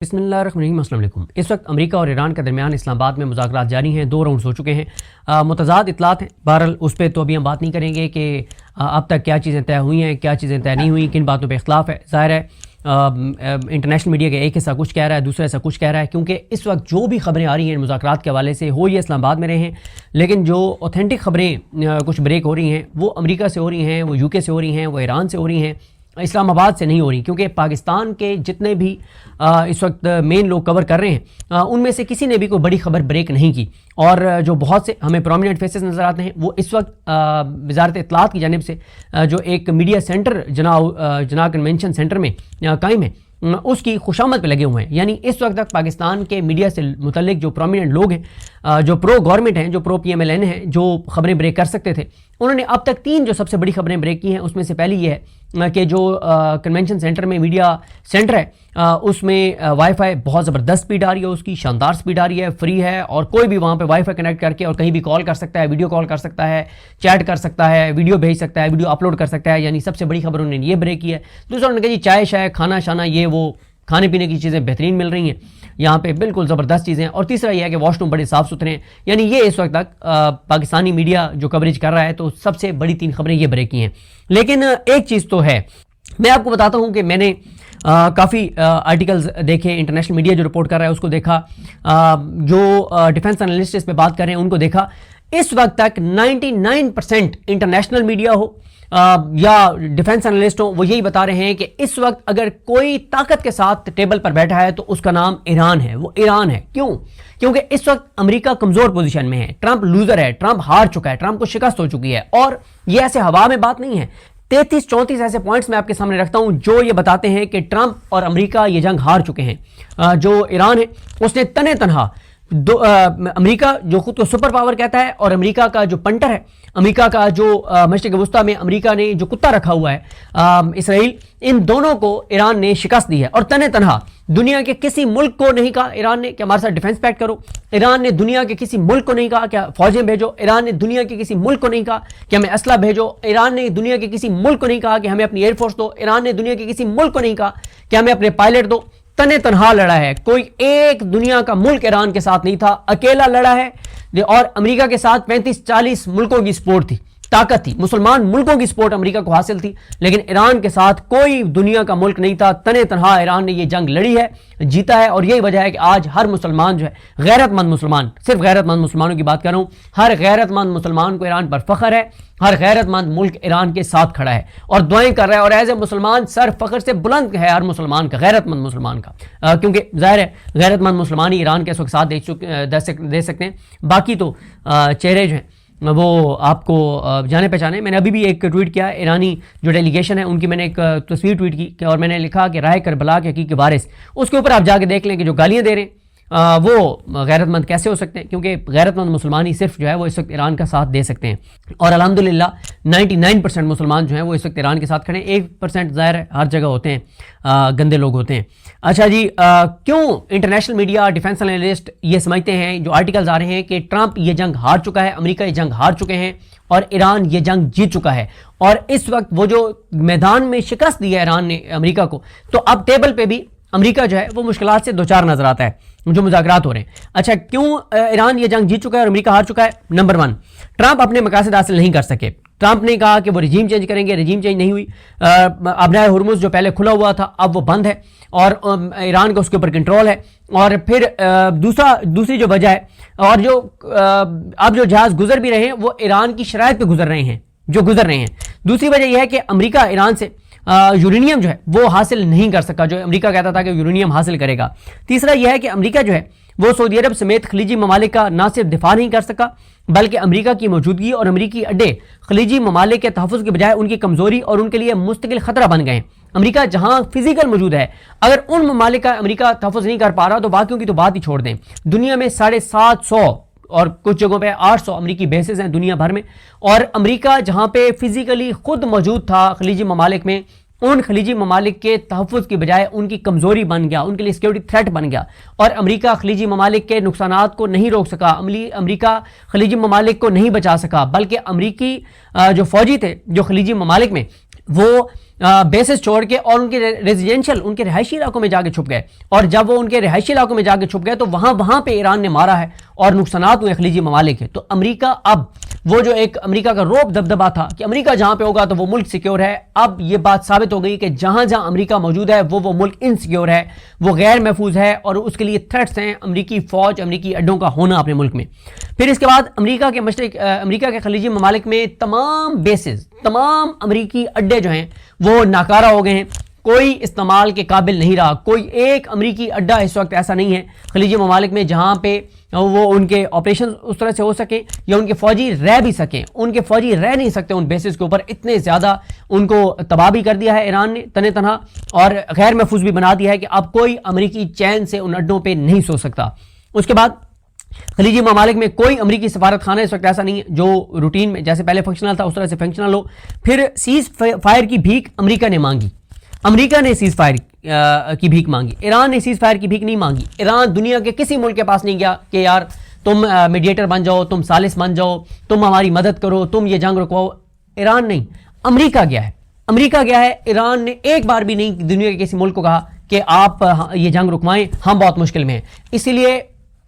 बिस्मिल्लाहिर्रहमानिर्रहीम। अस्सलाम वालेकुम। इस वक्त अमेरिका और ईरान के दरमियान इस्लामाबाद में मुज़ाकरात जारी हैं। 2 राउंड्स हो चुके हैं। मुतज़ाद इत्तलात हैं। बहरहाल उस पर तो अभी हम बात नहीं करेंगे कि अब तक क्या चीज़ें तय हुई हैं, क्या चीज़ें तय नहीं हुई, किन बातों पर इख्तलाफ है। ज़ाहिर है इंटरनेशनल मीडिया का एक हिस्सा कुछ कह रहा है, दूसरा हिस्सा कुछ कह रहा है, क्योंकि इस वक्त जो भी खबरें आ रही हैं मुज़ाकरात के हवाले से हो ये इस्लामाबाद में रहे हैं, लेकिन जो ऑथेंटिक खबरें कुछ ब्रेक हो रही हैं वो अमेरिका से हो रही हैं, वो यूके से हो रही हैं, वो ईरान से हो रही हैं, इस्लामाबाद से नहीं हो रही। क्योंकि पाकिस्तान के जितने भी इस वक्त मेन लोग कवर कर रहे हैं उनमें से किसी ने भी कोई बड़ी खबर ब्रेक नहीं की। और जो बहुत से हमें प्रोमिनेंट फेसेस नज़र आते हैं वो इस वक्त वज़ारत इत्तलात की जानिब से जो एक मीडिया सेंटर जना कन्वेंशन सेंटर में कायम है उसकी खुशामद पे लगे हुए हैं। यानी इस वक्त तक पाकिस्तान के मीडिया से मुतल्लिक जो प्रोमिनेंट लोग हैं, जो प्रो गवर्नमेंट हैं, जो प्रो PMLN हैं, जो खबरें ब्रेक कर सकते थे, उन्होंने अब तक 3 जो सबसे बड़ी खबरें ब्रेक की हैं उसमें से पहली ये है कि जो कन्वेंशन सेंटर में मीडिया सेंटर है उसमें वाईफाई बहुत ज़बरदस्त स्पीड आ रही है, उसकी शानदार स्पीड आ रही है, फ्री है, और कोई भी वहाँ पे वाईफाई कनेक्ट करके और कहीं भी कॉल कर सकता है, वीडियो कॉल कर सकता है, चैट कर सकता है, वीडियो भेज सकता है, वीडियो अपलोड कर सकता है। यानी सबसे बड़ी खबर उन्होंने ये ब्रेक की है। दूसरा उन्होंने कहा जी चाय शाय खाना शाना ये वो खाने पीने की चीज़ें बेहतरीन मिल रही हैं यहाँ पे, बिल्कुल ज़बरदस्त चीज़ें। और तीसरा यह है कि वॉशरूम बड़े साफ़ सुथरे हैं। यानी ये इस वक्त तक पाकिस्तानी मीडिया जो कवरेज कर रहा है तो सबसे बड़ी 3 खबरें ये ब्रेक की हैं। लेकिन एक चीज़ तो है, मैं आपको बताता हूँ कि मैंने काफ़ी आर्टिकल्स देखे, इंटरनेशनल मीडिया जो रिपोर्ट कर रहा है उसको देखा, जो डिफेंस एनालिस्ट इस पर बात कर रहे हैं उनको देखा। इस वक्त तक 99% इंटरनेशनल मीडिया हो या डिफेंस एनालिस्ट हो वो यही बता रहे हैं कि इस वक्त अगर कोई ताकत के साथ टेबल पर बैठा है तो उसका नाम ईरान है, वो ईरान है। क्यों? क्योंकि इस वक्त अमेरिका कमज़ोर पोजीशन में है, ट्रंप लूज़र है, ट्रंप हार चुका है, ट्रंप को शिकस्त हो चुकी है। और ये ऐसे हवा में बात नहीं है, 33-34 ऐसे पॉइंट्स मैं आपके सामने रखता हूं जो ये बताते हैं कि ट्रंप और अमेरिका ये जंग हार चुके हैं। जो ईरान है उसने तने तनहा अमेरिका जो खुद को सुपर पावर कहता है और अमेरिका का जो पंटर है, अमेरिका का जो मशरिक़ वस्ता में अमेरिका ने जो कुत्ता रखा हुआ है इसराइल, इन दोनों को ईरान ने शिकस्त दी है। और तने तनहा दुनिया के किसी मुल्क को नहीं कहा ईरान ने कि हमारे साथ डिफेंस पैक्ट करो, ईरान ने दुनिया के किसी मुल्क को नहीं कहा कि फौजें भेजो, ईरान ने दुनिया के किसी मुल्क को नहीं कहा कि हमें असला भेजो, ईरान ने दुनिया के किसी मुल्क को नहीं कहा कि हमें अपनी एयरफोर्स दो, ईरान ने दुनिया के किसी मुल्क को नहीं कहा कि हमें अपने पायलट दो। तने तनहा लड़ा है, कोई एक दुनिया का मुल्क ईरान के साथ नहीं था, अकेला लड़ा है। और अमेरिका के साथ 35-40 मुल्कों की सपोर्ट थी, ताकत थी, मुसलमान मुल्कों की सपोर्ट अमेरिका को हासिल थी, लेकिन ईरान के साथ कोई दुनिया का मुल्क नहीं था। तने तनहा ईरान ने ये जंग लड़ी है, जीता है। और यही वजह है कि आज हर मुसलमान जो है, गैरतमंद मुसलमान, सिर्फ गैरतमंद मुसलमानों की बात कर रहा हूँ, हर गैरतमंद मुसलमान को ईरान पर फख्र है, हर गैरतमंद मुल्क ईरान के साथ खड़ा है और दुआएं कर रहा है। और एज ए मुसलमान सर फख्र से बुलंद है हर मुसलमान का, गैरतमंद मुसलमान का, क्योंकि ज़ाहिर है गैरतमंद मुसलमान ही ईरान के इस वक्त साथ दे सकते हैं। बाकी तो चेहरे जो हैं वो आपको जाने पहचाने। मैंने अभी भी एक ट्वीट किया, ईरानी जो डेलीगेशन है उनकी मैंने एक तस्वीर ट्वीट की और मैंने लिखा कि राय करबला के हकीकी वारिस, उसके ऊपर आप जाके देख लें कि जो गालियाँ दे रहे हैं वो गैरतमंद कैसे हो सकते हैं, क्योंकि गैरतमंद मुसलमान ही सिर्फ जो है वो इस वक्त ईरान का साथ दे सकते हैं। और अल्हम्दुलिल्लाह 99% मुसलमान जो हैं वो इस वक्त ईरान के साथ खड़े हैं। 1% ज़ाहिर है हर जगह होते हैं, गंदे लोग होते हैं। अच्छा जी, क्यों इंटरनेशनल मीडिया, डिफेंस एनालिस्ट ये समझते हैं, जो आर्टिकल्स आ रहे हैं कि ट्रंप ये जंग हार चुका है, अमेरिका ये जंग हार चुके हैं और ईरान ये जंग जीत चुका है। और इस वक्त वो जो मैदान में शिकस्त दी है ईरान ने अमेरिका को, तो अब टेबल पे भी अमेरिका जो है वो मुश्किलात से 2-4 नजर आता है जो मुज़ाकरात हो रहे हैं। अच्छा, क्यों ईरान ये जंग जीत चुका है और अमेरिका हार चुका है? नंबर 1, ट्रंप अपने मकासद हासिल नहीं कर सके। ट्रंप ने कहा कि वो रिजीम चेंज करेंगे, रिजीम चेंज नहीं हुई। अबनाए हुर्मुज़ जो पहले खुला हुआ था अब वो बंद है और ईरान का उसके ऊपर कंट्रोल है। और फिर दूसरी जो वजह है, और जो अब जो जहाज़ गुजर भी रहे हैं वो ईरान की शराइत पे गुजर रहे हैं, जो गुजर रहे हैं। दूसरी वजह यह है कि अमेरिका ईरान से यूरेनियम जो है वो हासिल नहीं कर सका, जो अमेरिका कहता था कि यूरेनियम हासिल करेगा। तीसरा यह है कि अमेरिका जो है वो सऊदी अरब समेत खलीजी ममालिक का ना सिर्फ दिफा नहीं कर सका, बल्कि अमेरिका की मौजूदगी और अमेरिकी अड्डे खलीजी ममालिक के तहफ़्फ़ुज़ के बजाय उनकी कमज़ोरी और उनके लिए मुस्तकिल ख़तरा बन गए। अमेरिका जहां फिजिकल मौजूद है, अगर उन ममालिक का अमेरिका तहफ़्फ़ुज़ नहीं कर पा रहा तो बाकियों की तो बात ही छोड़ दें। दुनिया में 750 और कुछ जगहों पे 800 अमेरिकी बेसेस हैं दुनिया भर में, और अमेरिका जहां पे फिजिकली खुद मौजूद था खलीजी ममालिक में, उन खलीजी ममालिक के तहफ़्फ़ुज़ की बजाय उनकी कमज़ोरी बन गया, उनके लिए सिक्योरिटी थ्रेट बन गया। और अमेरिका खलीजी ममालिक के नुकसानात को नहीं रोक सका, अमेरिका खलीजी ममालिक को नहीं बचा सका, बल्कि अमेरिकी जो फ़ौजी थे जो खलीजी ममालिक में, वो बेसिस छोड़ के और उनके रेजिडेंशियल, उनके रहायशी इलाकों में जाके छुप गए, और जब वो उनके रहायशी इलाकों में जाके छुप गए तो वहाँ पे ईरान ने मारा है और नुकसानात हुए खलीजी ममालिक के। तो अमेरिका, अब वो जो एक अमेरिका का रोब दबदबा था कि अमेरिका जहां पे होगा तो वो मुल्क सिक्योर है, अब ये बात साबित हो गई कि जहां जहां अमेरिका मौजूद है वो मुल्क इनसिक्योर है, वो गैर महफूज है, और उसके लिए थ्रेट्स हैं अमेरिकी फौज, अमेरिकी अड्डों का होना अपने मुल्क में। फिर इसके बाद अमेरिका के खलीजी ममालिक में तमाम बेसिस, तमाम अमेरिकी अड्डे जो हैं वो नाकारा हो गए हैं, कोई इस्तेमाल के काबिल नहीं रहा। कोई एक अमेरिकी अड्डा इस वक्त ऐसा नहीं है खलीजी ममालिक में जहां पे वो उनके ऑपरेशन उस तरह से हो सके या उनके फौजी रह भी सकें। उनके फौजी रह नहीं सकते उन बेसिस के ऊपर, इतने ज़्यादा उनको तबाह भी कर दिया है ईरान ने तने तनहा, और गैर महफूज भी बना दिया है कि अब कोई अमेरिकी चैन से उन अड्डों पर नहीं सो सकता। उसके बाद खलीजी ममालिक में कोई अमेरिकी सफारत खाना इस वक्त ऐसा नहीं है जो रूटीन में जैसे पहले फंक्शनल था उस तरह से फंक्शनल हो। फिर सीज फायर की भीख अमेरिका ने मांगी, अमेरिका ने सीज फायर की भीख मांगी, ईरान ने सीज फायर की भीख नहीं मांगी। ईरान दुनिया के किसी मुल्क के पास नहीं गया कि यार तुम मीडिएटर बन जाओ, तुम सालिस बन जाओ, तुम हमारी मदद करो, तुम ये जंग रुकवाओ। ईरान नहीं, अमेरिका गया है, अमेरिका गया है। ईरान ने एक बार भी नहीं दुनिया के किसी मुल्क को कहा कि आप ये जंग रुकवाएं, हम बहुत मुश्किल में हैं। इसीलिए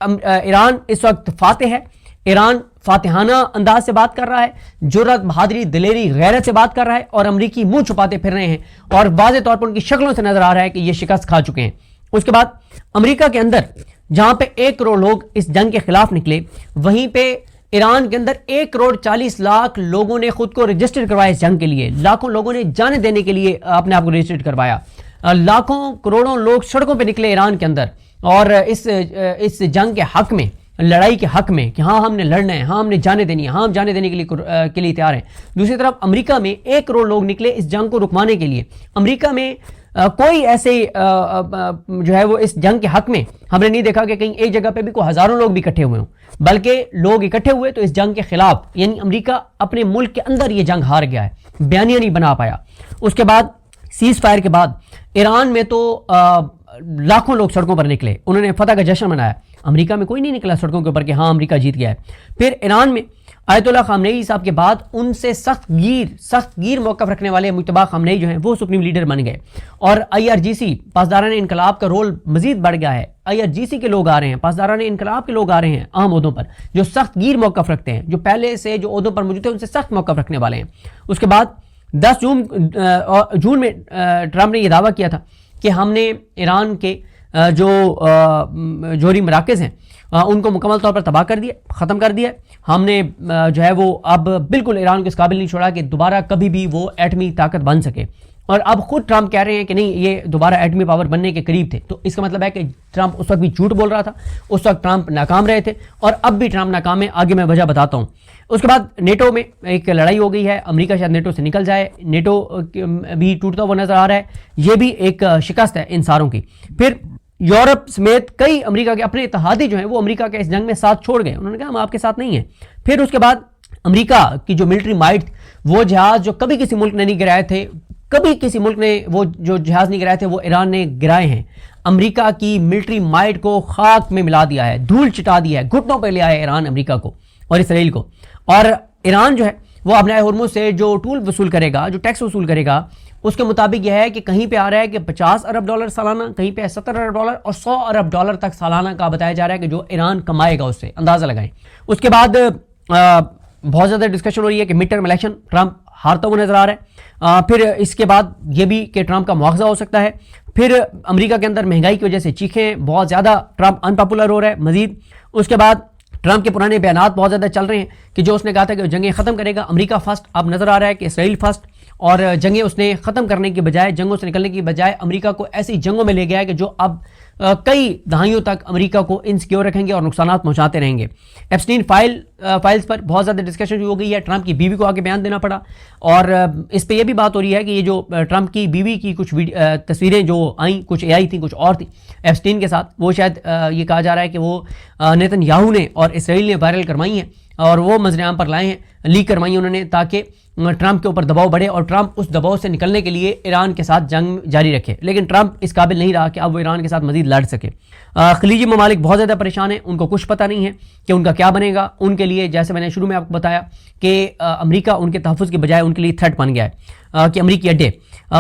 ईरान इस वक्त फातेह है, ईरान फातिहाना अंदाज से बात कर रहा है, जुर्रत, बहादुरी, दिलेरी, गैरत से बात कर रहा है, और अमरीकी मुंह छुपाते फिर रहे हैं और वाज़े तौर पर उनकी शक्लों से नजर आ रहा है कि ये शिकस्त खा चुके हैं। उसके बाद अमेरिका के अंदर जहां पे 1 करोड़ लोग इस जंग के खिलाफ निकले, वहीं पे ईरान के अंदर 1 करोड़ 40 लाख लोगों ने खुद को रजिस्टर करवाया इस जंग के लिए। लाखों लोगों ने जाने देने के लिए अपने आप को रजिस्टर करवाया। लाखों करोड़ों लोग सड़कों पर निकले ईरान के अंदर और इस जंग के हक में, लड़ाई के हक में कि हाँ हमने लड़ना है, हाँ हमने जाने देनी है, हाँ हम जाने देने के लिए तैयार हैं। दूसरी तरफ अमेरिका में 1 करोड़ लोग निकले इस जंग को रुकवाने के लिए। अमेरिका में कोई ऐसे जो है वो इस जंग के हक में हमने नहीं देखा कि कहीं एक जगह पे भी कोई हजारों लोग भी इकट्ठे हुए हों, बल्कि लोग इकट्ठे हुए तो इस जंग के खिलाफ, यानी अमेरिका अपने मुल्क के अंदर ये जंग हार गया है, बयानिया नहीं बना पाया। उसके बाद सीज फायर के बाद ईरान में तो लाखों लोग सड़कों पर निकले, उन्होंने फतह का जश्न मनाया। अमेरिका में कोई नहीं निकला सड़कों के ऊपर कि हाँ अमेरिका जीत गया है। फिर ईरान में आयतुल्लाह खामनेई साहब के बाद उनसे सख्त गीर मौक़िफ़ रखने वाले मुज्तबा खामनेई जो हैं वो सुप्रीम लीडर बन गए, और IRGC पासदारान इनकलाब का रोल मजीद बढ़ गया है। IRGC के लोग आ रहे हैं, पासदारान इनकलाब के लोग आ रहे हैं अहम ओहदों पर, जो सख्त गीर मौक़िफ़ रखते हैं, जो पहले से जो ओहदों पर मौजूद थे उनसे सख्त मौक़िफ़ रखने वाले हैं। उसके बाद 10 जून में ट्रंप ने यह दावा किया था कि हमने ईरान के जो जोहरी मराकज़ हैं उनको मुकम्मल तौर पर तबाह कर दिया, ख़त्म कर दिया। हमने जो है वो अब बिल्कुल ईरान को इस काबिल नहीं छोड़ा कि दोबारा कभी भी वो एटमी ताकत बन सके। और अब खुद ट्रंप कह रहे हैं कि नहीं ये दोबारा एटमी पावर बनने के करीब थे। तो इसका मतलब है कि ट्रंप उस वक्त भी झूठ बोल रहा था, उस वक्त ट्रंप नाकाम रहे थे और अब भी ट्रंप नाकाम है। आगे मैं वजह बताता हूँ। उसके बाद नेटो में एक लड़ाई हो गई है, अमेरिका शायद नेटो से निकल जाए, नेटो भी टूटता हुआ नजर आ रहा है, ये भी एक शिकस्त है इन सारों की। फिर यूरोप समेत कई अमेरिका के अपने इत्तेहादी जो हैं वो अमेरिका के इस जंग में साथ छोड़ गए, उन्होंने कहा हम आपके साथ नहीं हैं। फिर उसके बाद अमेरिका की जो मिलिट्री माइट, वो जहाज जो कभी किसी मुल्क ने नहीं गिराए थे, कभी किसी मुल्क ने वो जो जहाज नहीं गिराए थे वो ईरान ने गिराए हैं। अमेरिका की मिलिट्री माइट को खाक में मिला दिया है, धूल चिटा दिया है, घुटनों पर ले आया है ईरान अमेरिका को और इसराइल को। और ईरान जो है वो अपने हुर्मुज़ से जो टूल वसूल करेगा, जो टैक्स वसूल करेगा, उसके मुताबिक यह है कि कहीं पे आ रहा है कि $50 अरब सालाना, कहीं पे $70 अरब और $100 अरब तक सालाना का बताया जा रहा है कि जो ईरान कमाएगा, उससे अंदाज़ा लगाएं। उसके बाद बहुत ज़्यादा डिस्कशन हो रही है कि मिड टर्म इलेक्शन ट्रंप हारता हुआ नजर आ रहा है। फिर इसके बाद ये भी कि ट्रंप का मुआवजा हो सकता है। फिर अमेरिका के अंदर महंगाई की वजह से चीखें बहुत ज़्यादा, ट्रंप अनपॉपुलर हो रहा है मजीद। उसके बाद ट्रंप के पुराने बयानात बहुत ज़्यादा चल रहे हैं कि जो उसने कहा था कि जंगें ख़त्म करेगा, अमेरिका फर्स्ट, अब नज़र आ रहा है कि इसराइल फर्स्ट। और जंगें उसने ख़त्म करने के बजाय, जंगों से निकलने की बजाय अमेरिका को ऐसी जंगों में ले गया है कि जो अब कई दहाइयों तक अमेरिका को इनसिक्योर रखेंगे और नुकसान पहुंचाते रहेंगे। एप्स्टीन फाइल्स पर बहुत ज़्यादा डिस्कशन हो गई है, ट्रंप की बीवी को आगे बयान देना पड़ा। और इस पर यह भी बात हो रही है कि ये जो ट्रंप की बीवी की कुछ तस्वीरें जो आई, कुछ AI थी, कुछ और थी एप्स्टीन के साथ, वो शायद ये कहा जा रहा है कि वो नेतन्याहू ने और इसराइल ने वायरल करवाई हैं और वो मंजर आम पर लाए हैं। لیک کروائی انہوں نے تاکہ ٹرمپ کے اوپر دباؤ بڑھے اور ٹرمپ اس دباؤ سے نکلنے کے لیے ایران کے ساتھ جنگ جاری رکھے، لیکن ٹرمپ اس قابل نہیں رہا کہ اب وہ ایران کے ساتھ مزید لڑ سکے۔ خلیجی ممالک بہت زیادہ پریشان ہیں، ان کو کچھ پتہ نہیں ہے کہ ان کا کیا بنے گا۔ ان کے لیے جیسے میں نے شروع میں آپ کو بتایا کہ امریکہ ان کے تحفظ کے بجائے ان کے لیے تھریٹ بن گیا ہے کہ امریکی اڈے۔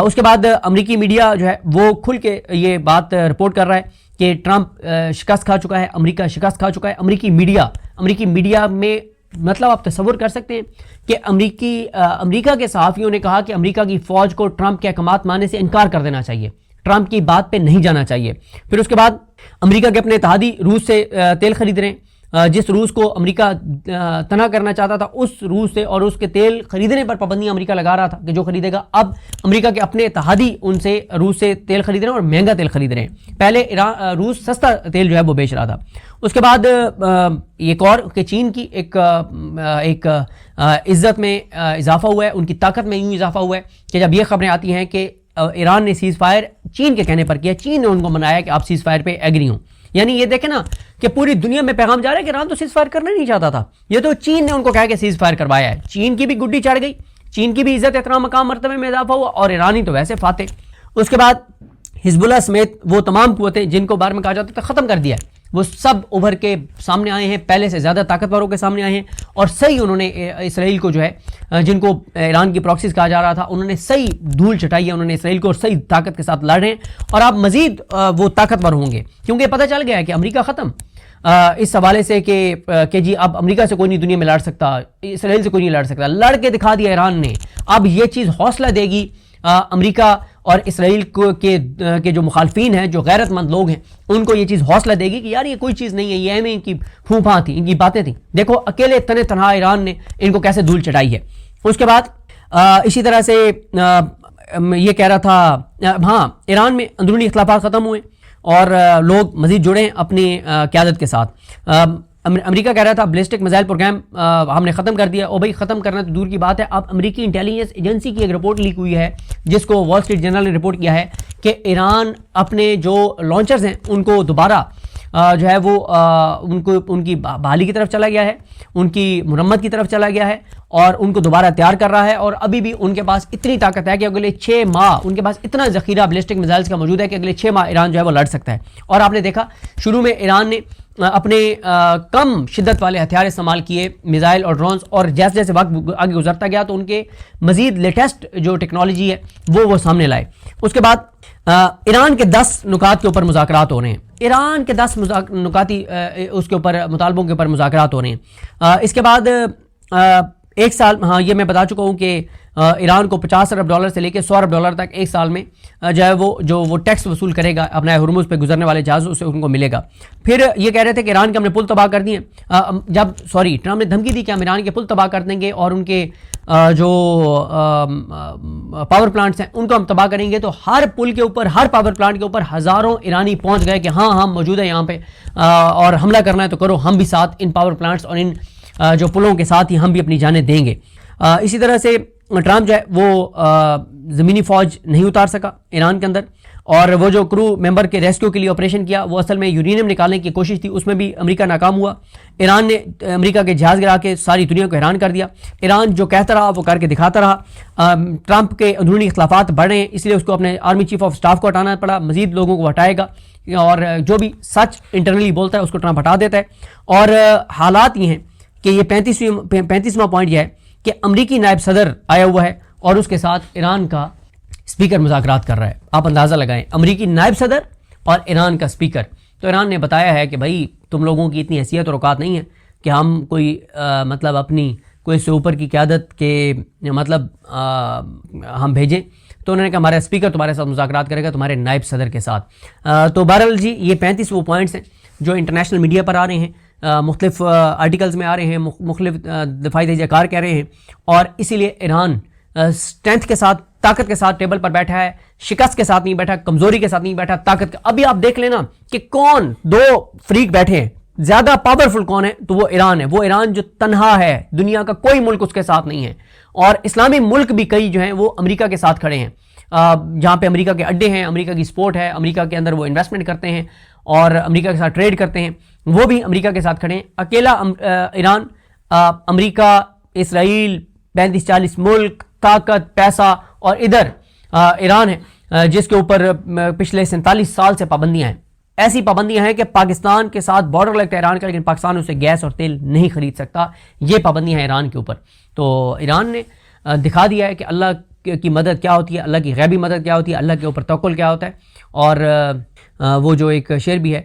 اس کے بعد امریکی میڈیا جو ہے وہ کھل کے یہ بات رپورٹ کر رہا ہے کہ ٹرمپ شکست کھا چکا ہے، امریکہ شکست کھا چکا ہے۔ امریکی میڈیا میں مطلب آپ تصور کر سکتے ہیں کہ امریکہ کے صحافیوں نے کہا کہ امریکہ کی فوج کو ٹرمپ کے احکامات ماننے سے انکار کر دینا چاہیے، ٹرمپ کی بات پہ نہیں جانا چاہیے۔ پھر اس کے بعد امریکہ کے اپنے اتحادی روس سے تیل خرید رہے ہیں، جس روس کو امریکہ تنہا کرنا چاہتا تھا اس روس سے اور اس کے تیل خریدنے پر پابندیاں امریکہ لگا رہا تھا کہ جو خریدے گا۔ اب امریکہ کے اپنے اتحادی ان سے روس سے تیل خرید رہے ہیں اور مہنگا تیل خرید رہے ہیں۔ پہلے روس سستا تیل جو ہے وہ بیچ رہا تھا۔ اس کے بعد ایک اور کہ چین کی ایک عزت میں اضافہ ہوا ہے، ان کی طاقت میں یوں اضافہ ہوا ہے کہ جب یہ خبریں آتی ہیں کہ ایران نے سیز فائر چین کے کہنے پر کیا، چین نے ان کو منایا کہ آپ سیز فائر پہ ایگری ہوں۔ یعنی یہ دیکھیں نا کہ پوری دنیا میں پیغام جا رہا ہے کہ ایران تو سیز فائر کرنا نہیں چاہتا تھا، یہ تو چین نے ان کو کہا کہ سیز فائر کروایا ہے۔ چین کی بھی گڈی چڑھ گئی، چین کی بھی عزت احترام مقام مرتبے میں اضافہ ہوا اور ایرانی تو ویسے فاتح۔ اس کے بعد حزب اللہ سمیت وہ تمام قوتیں جن کو بارے میں کہا جاتا تھا ختم کر دیا ہے، وہ سب ابھر کے سامنے آئے ہیں، پہلے سے زیادہ طاقتوروں کے سامنے آئے ہیں اور صحیح انہوں نے اسرائیل کو جو ہے جن کو ایران کی پراکسیز کہا جا رہا تھا انہوں نے صحیح دھول چٹائی ہے، انہوں نے اسرائیل کو صحیح طاقت کے ساتھ لڑ رہے ہیں اور آپ مزید وہ طاقتور ہوں گے کیونکہ پتہ چل گیا ہے کہ امریکہ ختم اس حوالے سے کہ جی اب امریکہ سے کوئی نہیں دنیا میں لڑ سکتا، اسرائیل سے کوئی نہیں لڑ سکتا، لڑ کے دکھا دیا ایران نے۔ اب یہ چیز حوصلہ دے گی امریکہ اور اسرائیل کے جو مخالفین ہیں، جو غیرت مند لوگ ہیں، ان کو یہ چیز حوصلہ دے گی کہ یار یہ کوئی چیز نہیں ہے، یہ ان کی پھوپھاں تھیں، ان کی باتیں تھیں، دیکھو اکیلے تنہا ایران نے ان کو کیسے دھول چٹائی ہے۔ اس کے بعد اسی طرح سے یہ کہہ رہا تھا ہاں ایران میں اندرونی اختلافات ختم ہوئے اور لوگ مزید جڑے ہیں اپنی قیادت کے ساتھ۔ امریکہ کہہ رہا تھا بیلسٹک میزائل پروگرام ہم نے ختم کر دیا، او بھائی ختم کرنا تو دور کی بات ہے۔ اب امریکی انٹیلیجنس ایجنسی کی ایک رپورٹ لیک ہوئی ہے جس کو وال اسٹریٹ جرنل نے رپورٹ کیا ہے کہ ایران اپنے جو لانچرز ہیں ان کو دوبارہ جو ہے وہ ان کی بحالی کی طرف چلا گیا ہے، ان کی مرمت کی طرف چلا گیا ہے اور ان کو دوبارہ تیار کر رہا ہے اور ابھی بھی ان کے پاس اتنی طاقت ہے کہ اگلے 6 ماہ ان کے پاس اتنا ذخیرہ بیلسٹک میزائلز کا موجود ہے کہ اگلے 6 ماہ ایران جو ہے وہ لڑ سکتا ہے۔ اور آپ نے دیکھا شروع میں ایران نے اپنے کم شدت والے ہتھیار استعمال کیے، میزائل اور ڈرونز، اور جیسے جیسے وقت آگے گزرتا گیا تو ان کے مزید لیٹسٹ جو ٹیکنالوجی ہے وہ سامنے لائے۔ اس کے بعد ایران کے 10 نکات کے اوپر مذاکرات ہو رہے ہیں، ایران کے 10 نکاتی اس کے اوپر مطالبوں کے اوپر مذاکرات ہو رہے ہیں۔ اس کے بعد ایک سال، ہاں یہ میں بتا چکا ہوں کہ ایران کو $50 ارب سے لے کے $100 ارب تک ایک سال میں جو ہے وہ ٹیکس وصول کرے گا اپنا ہرمز پہ گزرنے والے جہازوں سے ان کو ملے گا۔ پھر یہ کہہ رہے تھے کہ ایران کے ہم نے پل تباہ کر دیے، ٹرمپ نے دھمکی دی کہ ہم ایران کے پل تباہ کر دیں گے اور ان کے جو پاور پلانٹس ہیں ان کو ہم تباہ کریں گے۔ تو ہر پل کے اوپر، ہر پاور پلانٹ کے اوپر ہزاروں ایرانی پہنچ گئے کہ ہاں ہم موجود ہیں یہاں پہ اور حملہ کرنا ہے تو کرو، ہم بھی ساتھ ان پاور پلانٹس اور ان جو پلوں کے ساتھ ہی ہم بھی اپنی جانیں دیں گے۔ اسی طرح سے ٹرمپ جو ہے وہ زمینی فوج نہیں اتار سکا ایران کے اندر، اور وہ جو کرو ممبر کے ریسکیو کے لیے آپریشن کیا وہ اصل میں یورینیم نکالنے کی کوشش تھی، اس میں بھی امریکہ ناکام ہوا۔ ایران نے امریکہ کے جہاز گرا کے ساری دنیا کو حیران کر دیا۔ ایران جو کہتا رہا وہ کر کے دکھاتا رہا۔ ٹرمپ کے اندرونی اختلافات بڑھ رہے ہیں، اس لیے اس کو اپنے آرمی چیف آف سٹاف کو ہٹانا پڑا، مزید لوگوں کو ہٹائے گا اور جو بھی سچ انٹرنلی بولتا ہے اس کو ٹرمپ ہٹا دیتا ہے۔ اور حالات یہ ہیں کہ یہ 35واں پوائنٹ یہ ہے کہ امریکی نائب صدر آیا ہوا ہے اور اس کے ساتھ ایران کا اسپیکر مذاکرات کر رہا ہے۔ آپ اندازہ لگائیں، امریکی نائب صدر اور ایران کا اسپیکر۔ تو ایران نے بتایا ہے کہ بھائی تم لوگوں کی اتنی حیثیت اور اوقات نہیں ہے کہ ہم کوئی مطلب اپنی کوئی سے اوپر کی قیادت کے مطلب ہم بھیجیں۔ تو انہوں نے کہا ہمارا اسپیکر تمہارے ساتھ مذاکرات کرے گا، تمہارے نائب صدر کے ساتھ۔ تو بہرحال جی یہ 35 وہ پوائنٹس ہیں جو انٹرنیشنل میڈیا پر آ رہے ہیں، مختلف آرٹیکلز میں آ رہے ہیں، مختلف دفاعی تجزیہ کار کہہ رہے ہیں، اور اسی لیے ایران اسٹرینتھ کے ساتھ، طاقت کے ساتھ ٹیبل پر بیٹھا ہے، شکست کے ساتھ نہیں بیٹھا، کمزوری کے ساتھ نہیں بیٹھا، طاقت کا۔ ابھی آپ دیکھ لینا کہ کون دو فریق بیٹھے ہیں، زیادہ پاورفل کون ہے تو وہ ایران ہے۔ وہ ایران جو تنہا ہے، دنیا کا کوئی ملک اس کے ساتھ نہیں ہے، اور اسلامی ملک بھی کئی جو ہیں وہ امریکہ کے ساتھ کھڑے ہیں، جہاں پہ امریکہ کے اڈے ہیں، امریکہ کی سپورٹ ہے، امریکہ کے اندر وہ انویسٹمنٹ کرتے ہیں اور امریکہ کے ساتھ ٹریڈ کرتے ہیں، وہ بھی امریکہ کے ساتھ کھڑے ہیں۔ اکیلا ایران امریکہ اسرائیل 35-40 ملک، طاقت، پیسہ، اور ادھر ایران ہے جس کے اوپر پچھلے 47 سال سے پابندیاں ہیں. ایسی پابندیاں ہیں کہ پاکستان کے ساتھ بارڈر لگتا ہے ایران کا، لیکن پاکستان اسے گیس اور تیل نہیں خرید سکتا. یہ پابندیاں ہیں ایران کے اوپر. تو ایران نے دکھا دیا ہے کہ اللہ کی مدد کیا ہوتی ہے، اللہ کی غیبی مدد کیا ہوتی ہے، اللہ کے اوپر توکل کیا ہوتا ہے. اور وہ جو ایک شعر بھی ہے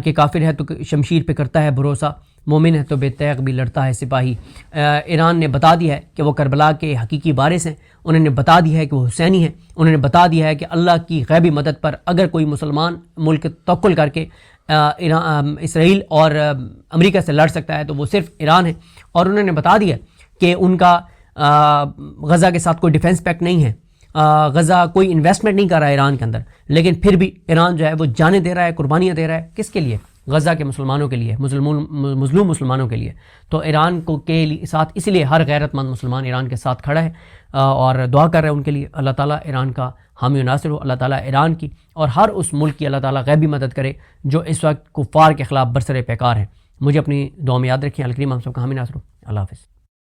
کہ کافر ہے تو شمشیر پہ کرتا ہے بھروسہ، مومن ہے تو بے تیغ بھی لڑتا ہے سپاہی. ایران نے بتا دیا ہے کہ وہ کربلا کے حقیقی وارث ہیں. انہوں نے بتا دیا ہے کہ وہ حسینی ہیں. انہوں نے بتا دیا ہے کہ اللہ کی غیبی مدد پر اگر کوئی مسلمان ملک توکل کر کے اسرائیل اور امریکہ سے لڑ سکتا ہے تو وہ صرف ایران ہے. اور انہوں نے بتا دیا کہ ان کا غزہ کے ساتھ کوئی ڈیفنس پیکٹ نہیں ہے، غزہ کوئی انویسٹمنٹ نہیں کر رہا ہے ایران کے اندر، لیکن پھر بھی ایران جو ہے وہ جانیں دے رہا ہے، قربانیاں دے رہا ہے. کس کے لیے؟ غزہ کے مسلمانوں کے لیے، مظلوم مسلمانوں کے لیے. تو ایران کو کے ساتھ اس لیے ہر غیرت مند مسلمان ایران کے ساتھ کھڑا ہے اور دعا کر رہے ہیں ان کے لیے. اللہ تعالیٰ ایران کا حامی و ناصر ہو. اللہ تعالیٰ ایران کی اور ہر اس ملک کی اللہ تعالیٰ غیبی مدد کرے جو اس وقت کفار کے خلاف برسر پیکار ہیں. مجھے اپنی دعا میں یاد رکھیں. الکریم ہم سب کا حامی ناصر ہو. اللہ حافظ.